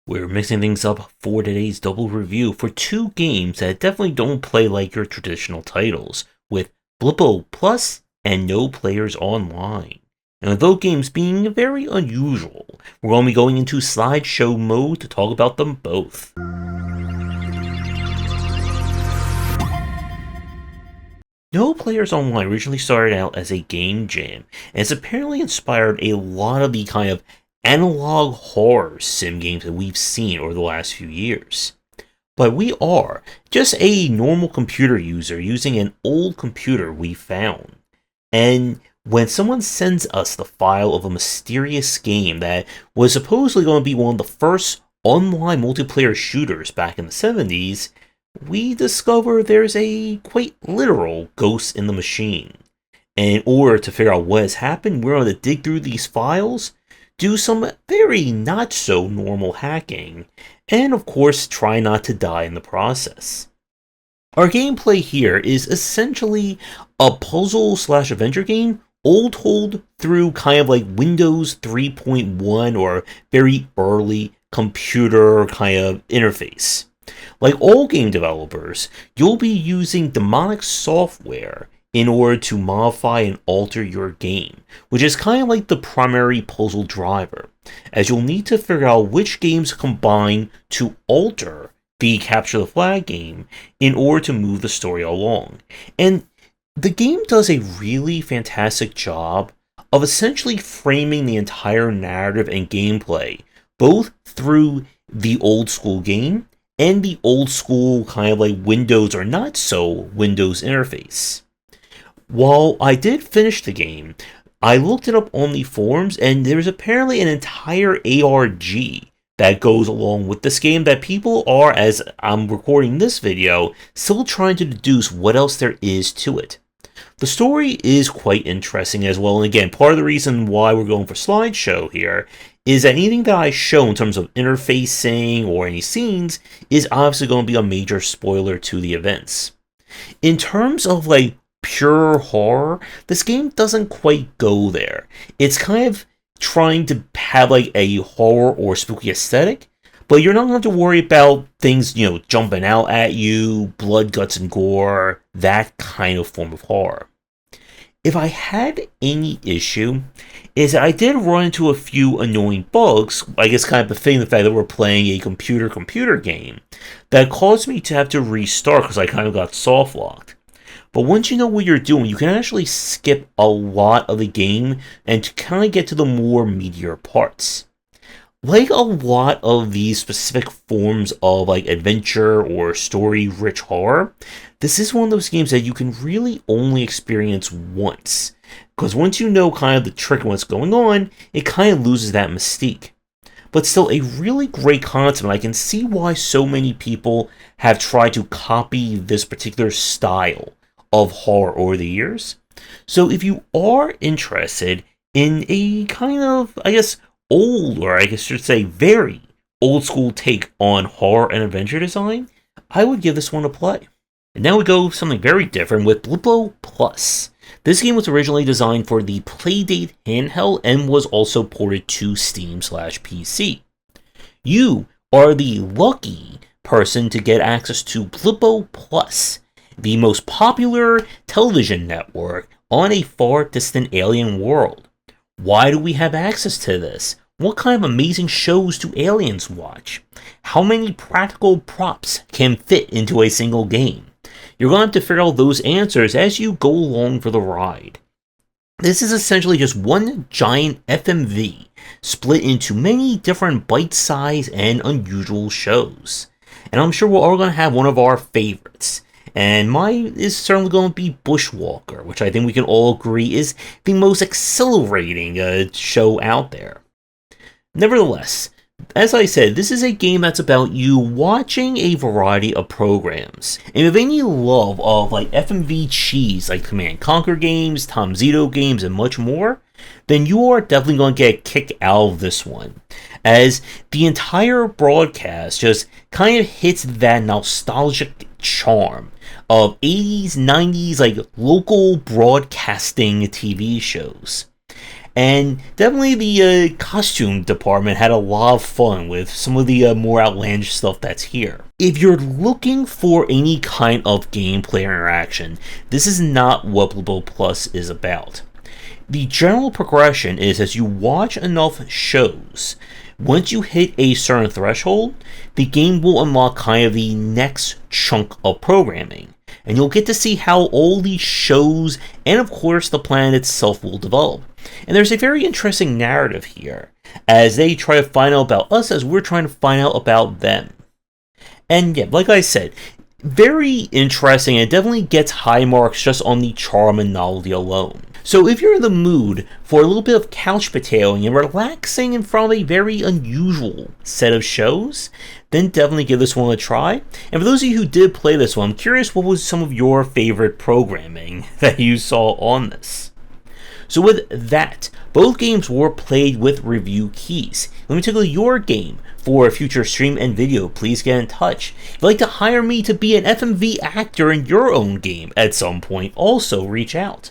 We're mixing things up for today's double review for two games that definitely don't play like your traditional titles, with Blippo Plus and No Players Online. And with both games being very unusual, we're going to be going into slideshow mode to talk about them both. No Players Online originally started out as a game jam, and it's apparently inspired a lot of the kind of analog horror sim games that we've seen over the last few years. But we are just a normal computer user using an old computer we found. And when someone sends us the file of a mysterious game that was supposedly going to be one of the first online multiplayer shooters back in the 70s, we discover there's a quite literal ghost in the machine. And in order to figure out what has happened, we're going to dig through these files, do some very not so normal hacking, and of course try not to die in the process. Our gameplay here is essentially a puzzle slash adventure game, all told through kind of like Windows 3.1 or very early computer kind of interface. Like all game developers, you'll be using demonic software in order to modify and alter your game, which is kind of like the primary puzzle driver, as you'll need to figure out which games combine to alter the Capture the Flag game in order to move the story along. And the game does a really fantastic job of essentially framing the entire narrative and gameplay, both through the old school game and the old school kind of like Windows or not so Windows interface. While I did finish the game, I looked it up on the forums, and there's apparently an entire ARG that goes along with this game that people are, as I'm recording this video, still trying to deduce what else there is to it. The story is quite interesting as well, and again, part of the reason why we're going for slideshow here is that anything that I show in terms of interfacing or any scenes is obviously going to be a major spoiler to the events. In terms of like pure horror, this game doesn't quite go there. It's kind of trying to have like a horror or spooky aesthetic, but you're not going to have to worry about things, jumping out at you, blood, guts, and gore, that kind of form of horror. If I had any issue, is that I did run into a few annoying bugs, I guess kind of befitting the fact that we're playing a computer game, that caused me to have to restart because I kind of got soft locked. But once you know what you're doing, you can actually skip a lot of the game and to kind of get to the more meatier parts. Like a lot of these specific forms of like adventure or story-rich horror, this is one of those games that you can really only experience once. Because once you know kind of the trick and what's going on, it kind of loses that mystique. But still a really great concept, and I can see why so many people have tried to copy this particular style of horror over the years. So if you are interested in a kind of, I guess, old, or I should say very old school take on horror and adventure design, I would give this one a play. And now we go something very different with Blippo Plus. This game was originally designed for the Playdate handheld and was also ported to Steam/PC. You are the lucky person to get access to Blippo Plus, the most popular television network on a far distant alien world. Why do we have access to this? What kind of amazing shows do aliens watch? How many practical props can fit into a single game? You're going to have to figure out those answers as you go along for the ride. This is essentially just one giant FMV split into many different bite-sized and unusual shows. And I'm sure we're all going to have one of our favorites. And mine is certainly going to be Bushwalker, which I think we can all agree is the most exhilarating show out there. Nevertheless, as I said, this is a game that's about you watching a variety of programs. And if any love of like FMV cheese, like Command & Conquer games, Tom Zito games, and much more, then you are definitely going to get a kick out of this one, as the entire broadcast just kind of hits that nostalgic charm of 80s, 90s, like local broadcasting TV shows. And definitely the costume department had a lot of fun with some of the more outlandish stuff that's here. If you're looking for any kind of gameplay interaction, this is not what Blippo Plus is about. The general progression is as you watch enough shows, once you hit a certain threshold, the game will unlock kind of the next chunk of programming, and you'll get to see how all these shows and of course the planet itself will develop. And there's a very interesting narrative here, as they try to find out about us as we're trying to find out about them. And yeah, like I said, very interesting, and it definitely gets high marks just on the charm and novelty alone. So if you're in the mood for a little bit of couch potatoing and relaxing in front of a very unusual set of shows, then definitely give this one a try. And for those of you who did play this one, I'm curious what was some of your favorite programming that you saw on this. So with that, both games were played with review keys. Let me tickle your game. For a future stream and video, please get in touch. If you'd like to hire me to be an FMV actor in your own game at some point, also reach out.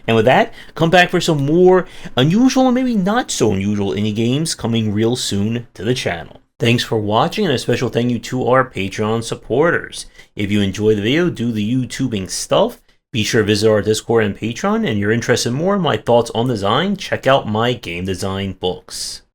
And with that, come back for some more unusual and maybe not so unusual indie games coming real soon to the channel. Thanks for watching, and a special thank you to our Patreon supporters. If you enjoyed the video, do the YouTubing stuff, be sure to visit our Discord and Patreon, and if you're interested in more in my thoughts on design, check out my game design books.